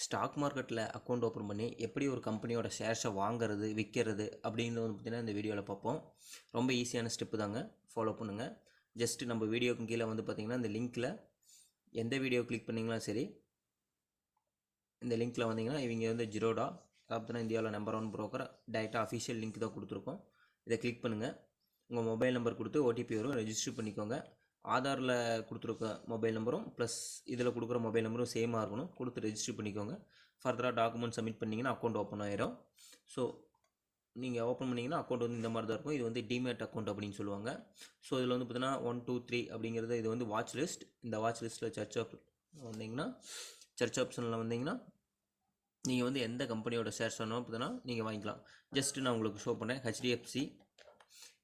Stock மார்க்கெட்டில் account open பண்ணி எப்படி ஒரு கம்பெனியோட ஷேர்ஸை வாங்குறது விற்கிறது அப்படிங்கிறது வந்து பார்த்திங்கன்னா இந்த வீடியோவில் பார்ப்போம். ரொம்ப ஈஸியான ஸ்டெப்பு தாங்க, ஃபாலோ பண்ணுங்கள். ஜஸ்ட்டு நம்ம வீடியோக்கு கீழே வந்து பார்த்திங்கன்னா இந்த லிங்க்கில் எந்த வீடியோ கிளிக் பண்ணிங்களா சரி, இந்த லிங்க்கில் வந்தீங்கன்னா இவங்க வந்து ஜிரோடா பார்த்தீங்கன்னா இந்தியாவில் நம்பர் 1 புரோக்கர் டைரெக்டாக அஃபிஷியல் லிங்க் தான் கொடுத்துருக்கோம். இதை கிளிக் பண்ணுங்கள். உங்கள் மொபைல் நம்பர் கொடுத்து ஓடிபி வரும், ரெஜிஸ்டர் பண்ணிக்கோங்க. ஆதாரில் கொடுத்துருக்க மொபைல் நம்பரும் ப்ளஸ் இதில் கொடுக்குற மொபைல் நம்பரும் சேமாக இருக்கணும். கொடுத்து ரெஜிஸ்டர் பண்ணிக்கோங்க. ஃபர்தராக டாக்குமெண்ட் சப்மிட் பண்ணிங்கன்னா அக்கௌண்ட் ஓப்பன் ஆயிரும். ஸோ நீங்கள் ஓப்பன் பண்ணிங்கன்னா அக்கௌண்ட் வந்து இந்த மாதிரி தான் இருக்கும். இது வந்து டிமேட் அக்கௌண்ட் அப்படின்னு சொல்லுவாங்க. ஸோ இதில் வந்து பார்த்தீங்கன்னா 1 2 3 அப்படிங்கிறது இது வந்து வாட்ச் லிஸ்ட். இந்த வாட்ச் லிஸ்ட்டில் சர்ச் ஆப்ஷனில் வந்தீங்கன்னா நீங்கள் வந்து எந்த கம்பெனியோட ஷேர்ஸ் வேணும் பார்த்தீங்கன்னா நீங்கள் வாங்கிக்கலாம். ஜஸ்ட்டு நான் உங்களுக்கு ஷோ பண்ணேன். ஹெச்டிஎஃப்சி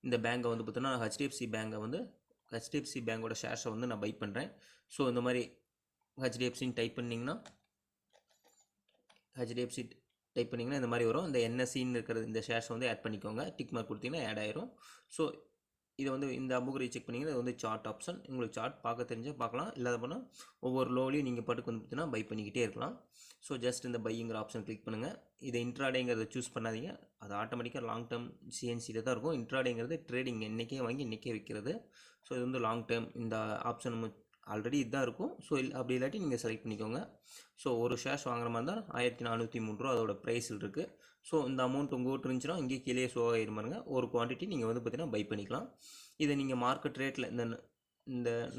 இந்த பேங்கை வந்து பார்த்தீங்கன்னா ஹெச்டிஎஃப்சி பேங்கோட ஷேர்ஸை வந்து நான் பை பண்ணுறேன். ஸோ இந்த மாதிரி ஹெச்டிஎஃப்சின்னு டைப் பண்ணிங்கன்னா இந்த மாதிரி வரும். இந்த என்எஸ்சின்னு இருக்கிறது இந்த ஷேர்ஸ் வந்து ஆட் பண்ணிக்கோங்க. டிக் மார்க் கொடுத்தீங்கன்னா ஆட் ஆயிரும். ஸோ இதை வந்து இந்த அம்புக்குறி செக் பண்ணிங்கன்னா இது வந்து சார்ட் ஆப்ஷன். உங்களுக்கு சார்ட் பார்க்க தெரிஞ்சால் பார்க்கலாம், இல்லாத போனால் ஒவ்வொரு லோலையும் நீங்கள் பாட்டுக்கு வந்து பார்த்தீங்கன்னா பை பண்ணிக்கிட்டே இருக்கலாம். ஸோ ஜஸ்ட் இந்த பைங்கிற ஆப்ஷன் கிளிக் பண்ணுங்கள். இதை இன்ட்ராடேங்கிறத சூஸ் பண்ணாதீங்க, அது ஆட்டோமேட்டிக்காக லாங் டேர்ம் சிஎன்சியில் தான் இருக்கும். இன்ட்ராடேங்கிறது ட்ரேடிங், இன்றைக்கே வாங்கி இன்றைக்கே விற்கிறது. ஸோ இது வந்து லாங் டேர்ம். இந்த ஆப்ஷன் ஆல்ரெடி இதுதான் இருக்கும். ஸோ அப்படி இல்லாட்டி நீங்கள் செலக்ட் பண்ணிக்கோங்க. ஸோ ஒரு ஷேர்ஸ் வாங்குற மாதிரி தான் 1403 ரூபா அதோட ப்ரைஸில் இருக்குது. ஸோ இந்த அமௌண்ட் உங்கள்கிட்ட இருந்துச்சுன்னா இங்கே கீழே ஷோ ஆகிருமாருங்க. ஒரு குவான்டிட்டி நீங்கள் வந்து பார்த்தீங்கன்னா பை பண்ணிக்கலாம். இதை நீங்கள் மார்க்கெட் ரேட்டில் இந்த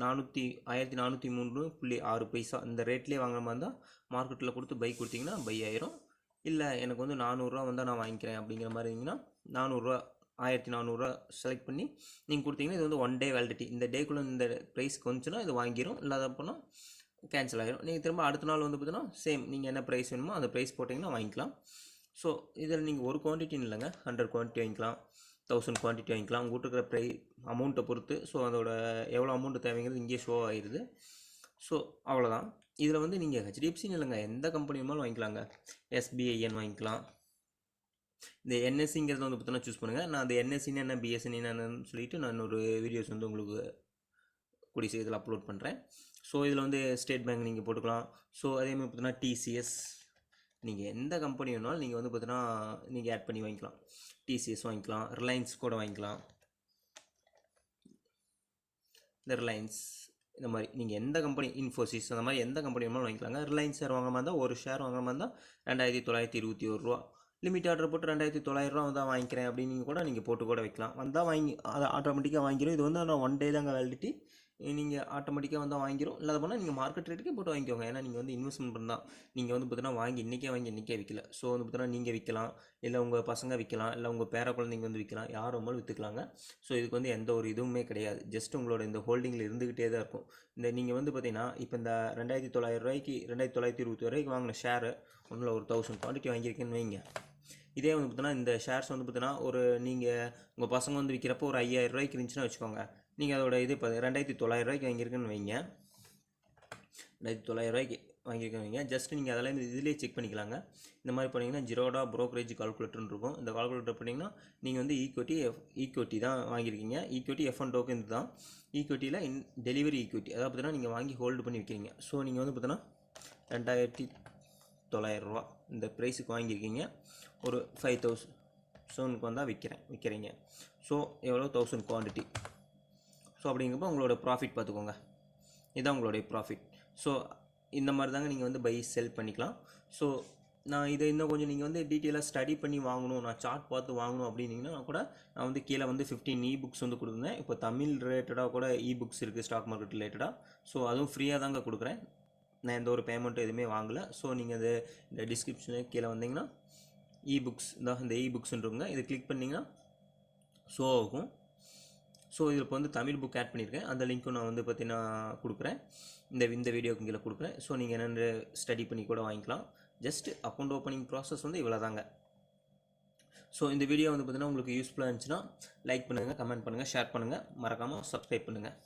1403.6 இந்த ரேட்லேயே வாங்குற மாதிரி தான் மார்க்கெட்டில் கொடுத்து பை கொடுத்தீங்கன்னா பை ஆயிரும். இல்லை எனக்கு வந்து 400 வந்தால் நான் வாங்கிக்கிறேன் அப்படிங்கிற மாதிரி இருந்தீங்கன்னா 1400 செலக்ட் பண்ணி நீங்கள் கொடுத்தீங்கன்னா இது வந்து 1 டே வேலிடிட்டி. இந்த டேக்குள்ளே இந்த ப்ரைஸ்க்கு வந்துச்சுன்னா இது வாங்கிடும், இல்லாத போனால் கேன்சல் ஆகிடும். நீங்கள் திரும்ப அடுத்த நாள் வந்து பார்த்தீங்கன்னா சேம் நீங்கள் என்ன ப்ரைஸ் வேணுமோ அந்த ப்ரைஸ் போட்டிங்கன்னா வாங்கிக்கலாம். ஸோ இதில் நீங்கள் ஒரு குவான்டிட்டின்னு இல்லைங்க, 100 குவான்டிட்டி வாங்கிக்கலாம், 1000 குவான்டிட்டி வாங்கிக்கலாம். உங்கள்கிட்ட இருக்கிற அமௌண்ட்டை பொறுத்து. ஸோ அதோட எவ்வளோ அமௌண்ட்டு தேவைங்கிறது இங்கே ஷோ ஆகிடுது. ஸோ அவ்வளோதான். இதில் வந்து நீங்கள் ஹெச்டிஎஃப்சின்னு இல்லைங்க, எந்த கம்பெனி வேணாலும் வாங்கிக்கலாங்க. எஸ்பிஐஎன் வாங்கிக்கலாம். இந்த என்எஸ்சிங்கிறத வந்து பார்த்தீங்கன்னா சூஸ் பண்ணுங்கள். நான் அந்த என்எஸ்சின்னு என்ன பிஎஸ்என்னு என்னன்னு சொல்லிவிட்டு நான் ஒரு வீடியோஸ் வந்து உங்களுக்கு கூடிய இதில் அப்லோட் பண்ணுறேன். ஸோ இதில் வந்து ஸ்டேட் பேங்க் நீங்கள் போட்டுக்கலாம். ஸோ அதேமாதிரி பார்த்தீங்கன்னா டிசிஎஸ், நீங்கள் எந்த கம்பெனி வேணாலும் நீங்கள் வந்து பார்த்தீங்கன்னா நீங்கள் ஆட் பண்ணி வாங்கிக்கலாம். டிசிஎஸ் வாங்கிக்கலாம், ரிலையன்ஸ் கூட வாங்கிக்கலாம். இந்த ரிலையன்ஸ் இந்த மாதிரி நீங்கள் எந்த கம்பெனி, இன்ஃபோசிஸ் அந்த மாதிரி எந்த கம்பெனி வேணாலும் வாங்கிக்கலாங்க. ரிலையன்ஸ் ஷேர் வாங்குற மாதிரி தான் ஒரு ஷேர் வாங்குற மாதிரி தான் 2921 ரூபா. லிமிட் ஆர்டர் போட்டு 2900 ரூபா தான் வாங்கிக்கிறேன் அப்படின்னு கூட நீங்கள் போட்டு கூட வைக்கலாம். வந்தால் வாங்கி அதை ஆட்டோமேட்டிக்காக வாங்கிடும். இது வந்து ஆனால் 1 டே தாங்க வேலிடிட்டி. நீங்கள் ஆட்டோமேட்டிக்காக வந்தால் வாங்கிடும், இல்லாத போனால் நீங்கள் மார்க்கெட் ரேட்டுக்கே போட்டு வாங்கிக்கோங்க. ஏன்னா நீங்கள் வந்து இன்வெஸ்ட்மெண்ட் பண்ணால் நீங்கள் வந்து பார்த்தீங்கன்னா வாங்கி இன்றைக்கே விற்கல. ஸோ வந்து பார்த்தீங்கன்னா நீங்கள் விற்கலாம், இல்லை உங்கள் பசங்க விற்கலாம், இல்லை உங்கள் பேர குழந்தைங்க வந்து விற்கலாம், யார் வேணாலும் விற்றுக்கலாங்க. ஸோ இதுக்கு வந்து எந்த ஒரு இதுவுமே கிடையாது. ஜஸ்ட் உங்களோட இந்த ஹோல்டிங்கில் இருந்துக்கிட்டே தான் இருக்கும். இந்த நீங்கள் வந்து பார்த்தீங்கன்னா இப்போ இந்த 2900 ரூபாய்க்கு 2921 ரூபாய்க்கு வாங்கின ஷேரு ஒன்றில் ஒரு 1000 குவான்டிட்டி வாங்கியிருக்கேன்னு வைங்க. இதே வந்து பார்த்தீங்கன்னா இந்த ஷேர்ஸ் வந்து பார்த்தீங்கன்னா ஒரு நீங்கள் உங்கள் பசங்க வந்து விற்கிறப்போ ஒரு 5000 ரூபாய்க்கு இருந்துச்சுன்னா வச்சுக்கோங்க. நீங்கள் அதோட இது இப்போ 2900 ரூபாய்க்கு வாங்கியிருக்குன்னு வைங்க. 2900 ரூபாய்க்கு வாங்கியிருக்கேன்னு வைங்க. ஜஸ்ட் நீங்கள் அதெல்லாம் இதிலே செக் பண்ணிக்கலாங்க. இந்த மாதிரி பண்ணிங்கன்னா ஜிரோடா ப்ரோக்கரேஜ் கால்குலேட்டர்னு இருக்கும். இந்த கால்குலேட்டர் பண்ணிங்கன்னா நீங்கள் வந்து ஈக்விட்டி தான் வாங்கியிருக்கீங்க. ஈக்விட்டி F1 டோக்கன் தான். ஈக்விட்டியில் டெலிவரி ஈக்விட்டி, அதாவது பார்த்தீங்கன்னா நீங்கள் வாங்கி ஹோல்டு பண்ணி விற்கிறீங்க. ஸோ நீங்கள் வந்து பார்த்தீங்கன்னா 2900 ரூபா இந்த ப்ரைஸுக்கு வாங்கியிருக்கீங்க. ஒரு 5000 வந்தால் விற்கிறீங்க. ஸோ எவ்வளோ 1000 குவான்டிட்டி. ஸோ அப்படிங்கிறப்ப உங்களோட ப்ராஃபிட் பார்த்துக்கோங்க. இதுதான் உங்களுடைய ப்ராஃபிட். ஸோ இந்த மாதிரி தாங்க நீங்கள் வந்து பை செல் பண்ணிக்கலாம். ஸோ நான் இதை இன்னும் கொஞ்சம் நீங்கள் வந்து டீட்டெயிலாக ஸ்டடி பண்ணி வாங்கணும், நான் சார்ட் பார்த்து வாங்கணும் அப்படின்னீங்கன்னா கூட நான் வந்து கீழே வந்து 15 இபுக்ஸ் வந்து கொடுக்குறேன். இப்போ தமிழ் ரிலேட்டடாக கூட இபுக்ஸ் இருக்குது ஸ்டாக் மார்க்கெட் ரிலேட்டடாக. ஸோ அதுவும் ஃப்ரீயாக தாங்க கொடுக்குறேன். நான் எந்த ஒரு பேமெண்ட்டும் எதுவுமே வாங்கலை. ஸோ நீங்கள் அது இந்த டிஸ்கிரிப்ஷனில் கீழே வந்தீங்கன்னா இபுக்ஸ் தான், இந்த இபுக்ஸ்ன்றவங்க இதை கிளிக் பண்ணிங்கன்னா ஷோ ஆகும். ஸோ இதில் இப்போ வந்து தமிழ் புக் ஆட் பண்ணியிருக்கேன். அந்த லிங்க்கும் நான் வந்து பார்த்தீங்கன்னா கொடுக்குறேன், இந்த வீடியோக்கு கீழே கொடுக்குறேன். ஸோ நீங்கள் என்னென்ன ஸ்டடி பண்ணி கூட வாங்கிக்கலாம். ஜஸ்ட் அக்கௌண்ட் ஓப்பனிங் ப்ராசஸ் வந்து இவ்வளோ தாங்க. ஸோ இந்த வீடியோ வந்து பார்த்தீங்கன்னா உங்களுக்கு யூஸ்ஃபுல்லாக இருந்துச்சுன்னா லைக் பண்ணுங்கள், கமெண்ட் பண்ணுங்கள், ஷேர் பண்ணுங்கள், மறக்காமல் சப்ஸ்கிரைப் பண்ணுங்கள்.